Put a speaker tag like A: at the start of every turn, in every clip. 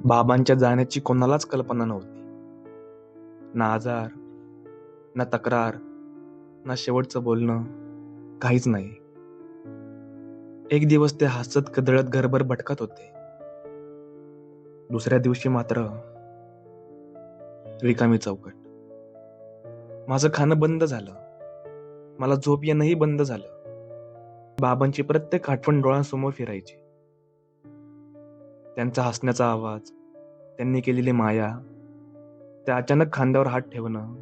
A: बाबांच्या जाण्याची कोणालाच कल्पना नव्हती. ना आजार, ना तक्रार, ना शेवटचं बोलणं, काहीच नाही. एक दिवस ते हसत कदळत घरभर भटकत होते. दुसऱ्या दिवशी मात्र रिकामी चौकट. माझं खाणं बंद झालं. मला झोप येणंही बंद झालं. बाबांची प्रत्येक आठवण डोळ्यांसमोर फिरायची. त्यांचा हसण्याचा आवाज, त्यांनी केलेली माया, त्या अचानक खांद्यावर हात ठेवणं,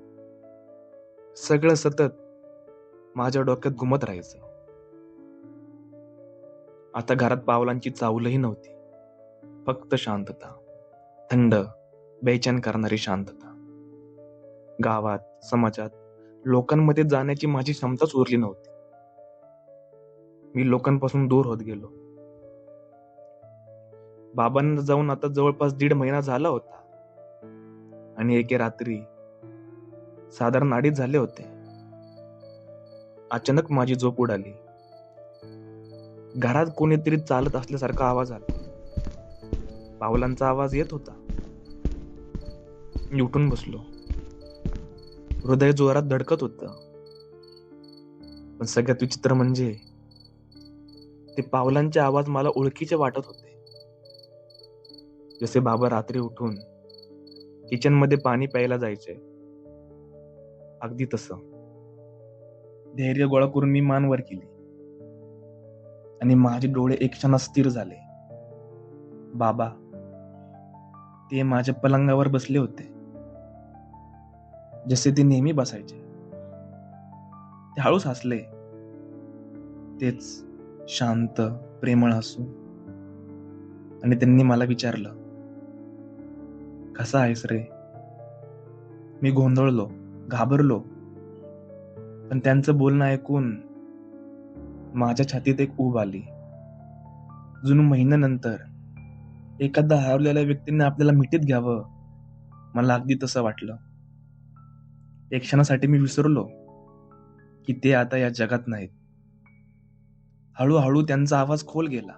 A: सगळं सतत माझ्या डोक्यात घुमत राहायचं. आता घरात पावलांची चाहुलही नव्हती. फक्त शांतता, थंड, बेचैन करणारी शांतता. गावात, समाजात, लोकांमध्ये जाण्याची माझी क्षमताच उरली नव्हती. मी लोकांपासून दूर होत गेलो. बाबांना जाऊन आता जवळपास 1.5 महिना झाला होता. आणि एके रात्री साधारण 2:30 झाले होते. अचानक माझी झोप उडाली. घरात कोणीतरी चालत असल्यासारखा आवाज आला. पावलांचा आवाज येत होता. मी उठून बसलो. हृदय जोरात धडकत होतं. पण सगळ्यात विचित्र म्हणजे ते पावलांचे आवाज मला ओळखीचे वाटत होते. जसे बाबा रात्री उठून किचन मध्ये पाणी प्यायला जायचे, अगदी तसं. धैर्य गोळा करून मी मान वर केली आणि माझे डोळे एक क्षणात स्थिर झाले. बाबा ते माझ्या पलंगावर बसले होते, जसे ते नेहमी बसायचे. ते हळूच हसले. तेच शांत, प्रेमळ हसू. आणि त्यांनी मला विचारलं, कसा आहेस रे? मी गोंधळलो, घाबरलो. पण त्यांचं बोलणं ऐकून माझ्या छातीत एक ऊब आली. जणू महिन्यानंतर एखाद्या हरवलेल्या व्यक्तीने आपल्याला मिठीत घ्यावं, मला अगदी तसं वाटलं. एक क्षणासाठी मी विसरलो की ते आता या जगात नाहीत. हळूहळू त्यांचा आवाज खोल गेला.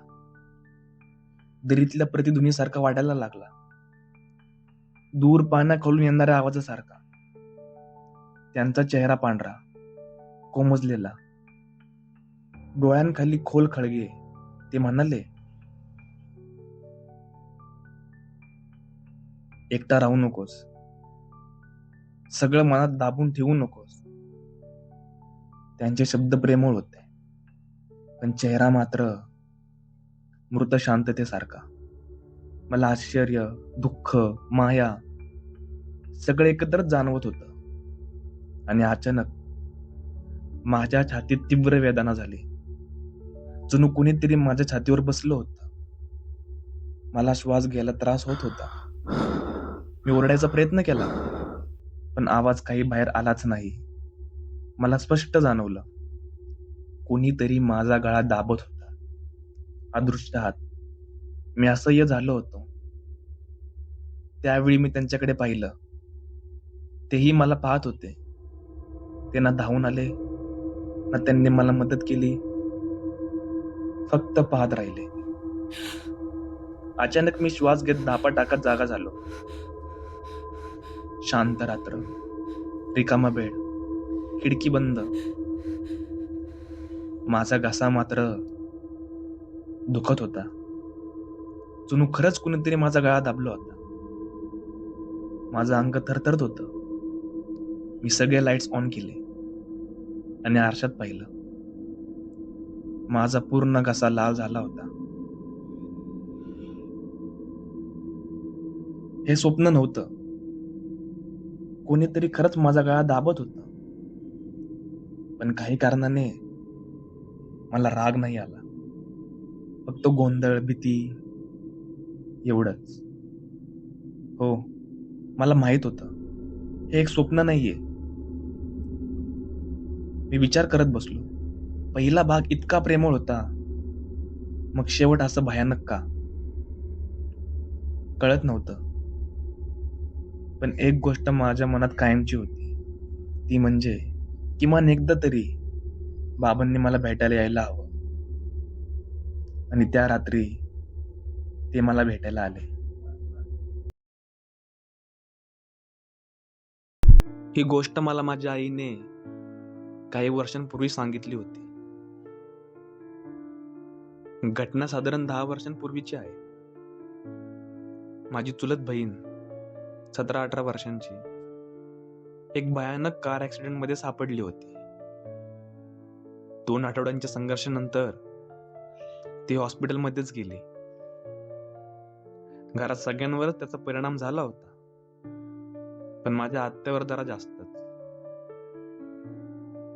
A: दरीतल्या प्रतिध्वनीसारखा वाटायला लागला. दूर पाण्याखालून येणाऱ्या आवाजासारखा. त्यांचा चेहरा पांढरा, कोमजलेला, डोळ्यांखाली खोल खळगे. ते म्हणाले, एकटा राहू नकोस. सगळं मनात दाबून ठेवू नकोस. त्यांचे शब्द प्रेमळ होते, पण चेहरा मात्र मृत शांततेसारखा. मला आश्चर्य, दुःख, माया सगळं एकत्रच जाणवत होतं. आणि अचानक माझ्या छातीत तीव्र वेदना झाली. जणू कुणीतरी माझ्या छातीवर बसलं होतं. मला श्वास घ्यायला त्रास होत होता. मी ओरडायचा प्रयत्न केला, पण आवाज काही बाहेर आलाच नाही. मला स्पष्ट जाणवलं, कोणीतरी माझा गळा दाबत होता. अदृश्य हात. मी असह्य झालो होतो. त्यावेळी मी त्यांच्याकडे पाहिलं. तेही मला पाहत होते. ते ना धावून आले, ना त्यांनी मला मदत केली. फक्त पाहत राहिले. अचानक मी श्वास घेत धापा टाकत जागा झालो. शांत रात्र, रिकामा बेड, खिडकी बंद. माझा घसा मात्र दुखत होता. जणू खरंच कुणीतरी माझा गळा दाबला होता. माझं अंग थरथरत होतं. मी सगळे लाईट्स ऑन केले आणि आरशात पाहिलं. माझा पूर्ण घसा लाल झाला होता. हे स्वप्न नव्हतं. कोणीतरी खरंच माझा गळा दाबत होतं. पण काही कारणाने मला राग नाही आला. फक्त गोंधळ, भीती, एवढंच. हो, मला माहित होतं, हे एक स्वप्न नाहीये. मी विचार करत बसलो. पहिला भाग इतका प्रेमळ होता, मग शेवट असं भयानक का? कळत नव्हतं. पण एक गोष्ट माझ्या मनात कायमची होती. ती म्हणजे किमान एकदा तरी बाबांनी मला भेटायला यायला हवं. आणि त्या रात्री ते मला भेटायला आले. ही गोष्ट मला माझ्या आईने काही वर्षांपूर्वी सांगितली होती. घटना साधारण 10 वर्षांपूर्वीची आहे. माझी चुलत बहीण 17-18 वर्षांची एक भयानक कार ऍक्सिडेंट मध्ये सापडली होती. 2 आठवड्यांच्या संघर्षानंतर ती हॉस्पिटलमध्येच गेली. घरात सगळ्यांवरच त्याचा परिणाम झाला होता, पण माझ्या आत्यावर जरा जास्तच.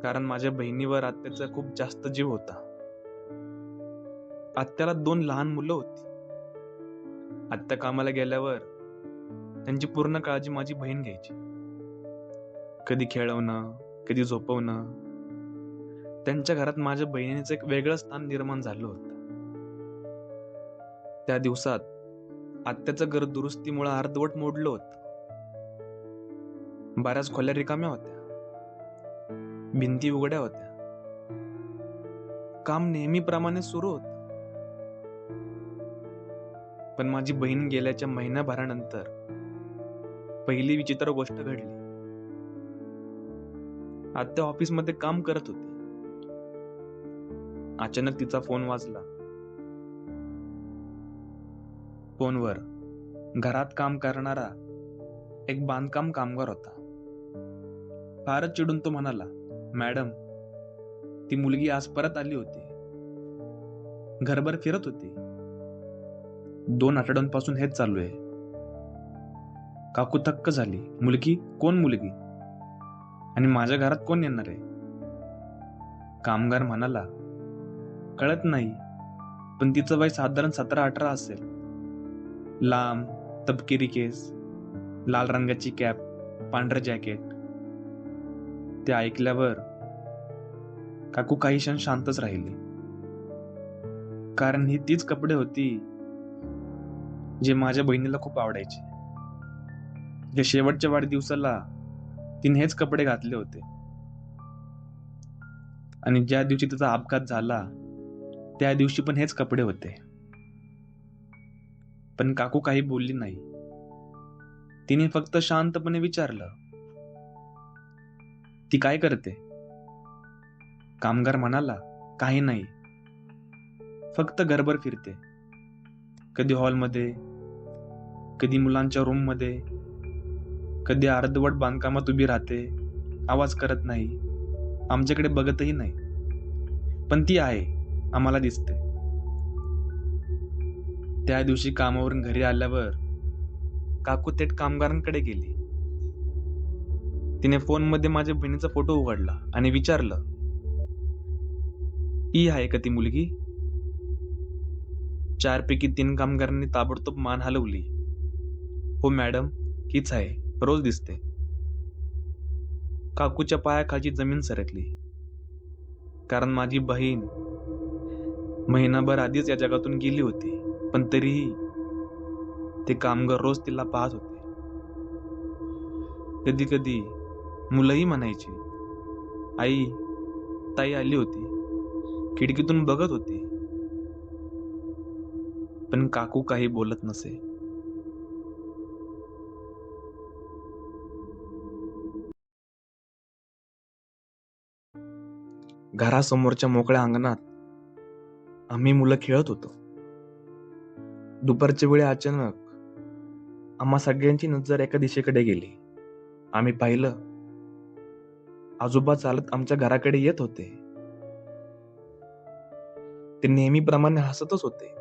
A: कारण माझ्या बहिणीवर आत्याचा खूप जास्त जीव होता. आत्याला 2 लहान मुलं होती. आत्या कामाला गेल्यावर त्यांची पूर्ण काळजी माझी बहीण घ्यायची. कधी खेळवणं, कधी झोपवणं. त्यांच्या घरात माझ्या बहिणीचं एक वेगळं स्थान निर्माण झालं होतं. त्या दिवसात आत्याचं घर दुरुस्तीमुळे अर्धवट मोडलं होतं. बऱ्याच खोल्या रिकाम्या होत्या, भिंती उघड्या होत्या. काम नेहमीप्रमाणे सुरू होतं. पण माझी बहीण गेल्याच्या महिन्याभरानंतर पहिली विचित्र गोष्ट घडली. आत्या ऑफिसमध्ये काम करत होती. अचानक तिचा फोन वाजला. फोनवर घरात काम करणारा एक बांधकाम कामगार होता. फारच चिडून तो म्हणाला, "मॅडम, ती मुलगी आज परत आली होती. घरभर फिरत होती. 2 आठवड्यांपासून हेच चालू आहे." काकू थक्क झाली. "मुलगी? कोण मुलगी? आणि माझ्या घरात कोण येणार आहे?" कामगार म्हणाला, "कळत नाही, पण तिचं वय साधारण 17-18 असेल. लांब तपकिरी केस, लाल रंगाची कॅप, पांढरं जॅकेट." ते ऐकल्यावर काकू काही क्षण शांतच राहिली. कारण ही तीच कपडे होती जे माझ्या बहिणीला खूप आवडायचे. जे शेवटच्या वाढदिवसाला तिने हेच कपडे घातले होते. आणि ज्या दिवशी तिचा अपघात झाला त्या दिवशी पण हेच कपडे होते. पण काकू काही बोलली नाही. तिने फक्त शांतपणे विचारलं, "ती काय करते?" कामगार म्हणाला, "काही नाही, फक्त घरभर फिरते. कधी हॉलमध्ये, कधी मुलांच्या रूम मध्ये, कधी अर्धवट बांधकामात उभी राहते. आवाज करत नाही, आमच्याकडे बघतही नाही. पण ती आहे, आम्हाला दिसते." त्या दिवशी कामावरून घरी आल्यावर काकू थेट कामगारांकडे गेली. तिने फोनमध्ये माझ्या बहिणीचा फोटो उघडला आणि विचारलं, "ही आहे का ती मुलगी?" 4 पैकी 3 कामगारांनी ताबडतोब मान हलवली. "हो मॅडम, हीच आहे, रोज दिसते." काकूच्या पायाखालची जमीन सरकली. कारण माझी बहीण महिनाभर आधीच या जगातून गेली होती. पण तरीही ते कामगार रोज तिला पाहत होते. कधी कधी मुलंही म्हणायची, "आई, ताई आली होती, खिडकीतून बघत होती." पण काकू काही बोलत नसे. घरासमोरच्या मोकळ्या अंगणात आम्ही मुलं खेळत होतो. दुपारच्या वेळी अचानक आम्हा सगळ्यांची नजर एका दिशेकडे गेली. आम्ही पाहिलं, आजोबा चालत आमच्या घराकडे येत होते. ते नेहमीप्रमाणे हसतच होते.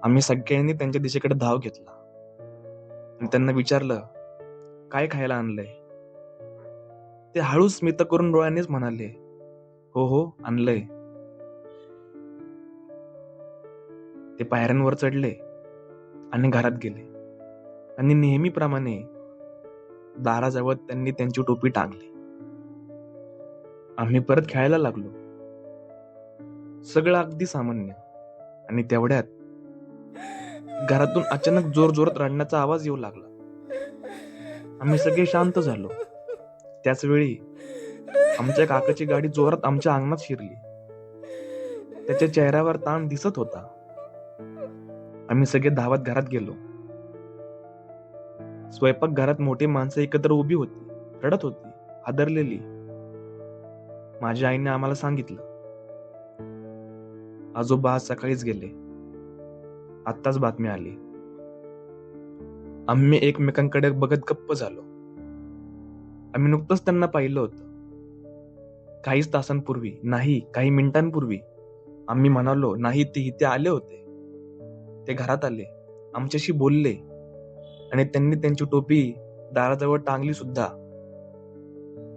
A: आम्ही सगळ्यांनी त्यांच्या दिशेकडे धाव घेतला आणि त्यांना विचारलं, "काय खायला आणलंय?" ते हळूच स्मित करून डोळ्यांनीच म्हणाले, "हो हो, आणलंय." ते पायऱ्यांवर चढले आणि घरात गेले आणि नेहमीप्रमाणे दाराजवळ त्यांनी त्यांची टोपी टांगली. आम्ही परत खेळायला लागलो. सगळं अगदी सामान्य. आणि तेवढ्यात घरातून अचानक जोर जोरात रडण्याचा आवाज येऊ लागला. आम्ही सगळे शांत झालो. त्याच वेळी आमच्या काकाची गाडी जोरात आमच्या अंगणात शिरली. त्याच्या चेहऱ्यावर ताण दिसत होता. आम्ही सगळे धावत घरात गेलो. स्वयंपाक घरात मोठी माणसं एकत्र उभी होती. रडत होती, हादरलेली. माझ्या आईने आम्हाला सांगितलं, आजोबा आज सकाळीच गेले. आत्ताच बातमी आली. आम्ही एकमेकांकडे बघत गप्प झालो. आम्ही नुकतंच त्यांना पाहिलं होतं. काहीच तासांपूर्वी, नाही काही मिनिटांपूर्वी आम्ही म्हणालो, नाही ते इथे आले होते. ते घरात आले, आमच्याशी बोलले आणि त्यांनी त्यांची टोपी दाराजवळ टांगली सुद्धा.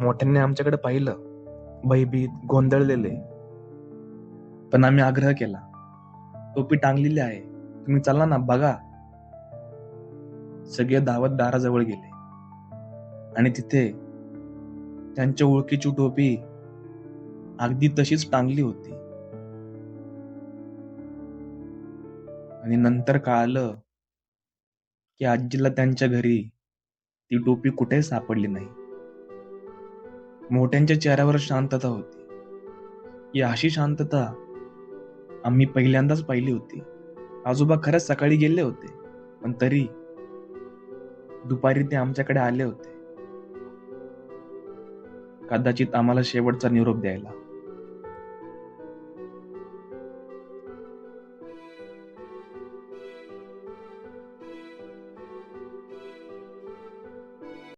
A: मोठ्यांनी आमच्याकडे पाहिलं, भयभीत, गोंधळलेले. पण आम्ही आग्रह केला, टोपी टांगलेली आहे, तुम्ही चला ना, बघा. सगळे धावत दाराजवळ गेले आणि तिथे त्यांच्या ओळखीची टोपी अगदी तशीच टांगली होती. आणि नंतर कळालं की आजीला त्यांच्या घरी ती टोपी कुठेही सापडली नाही. मोठ्यांच्या चेहऱ्यावर शांतता होती. ही अशी शांतता आम्ही पहिल्यांदाच पाहिली होती. आजोबा खरंच सकाळी गेले होते, पण तरी दुपारी ते आमच्याकडे आले होते, कदाचित आम्हाला शेवटचा निरोप द्यायला.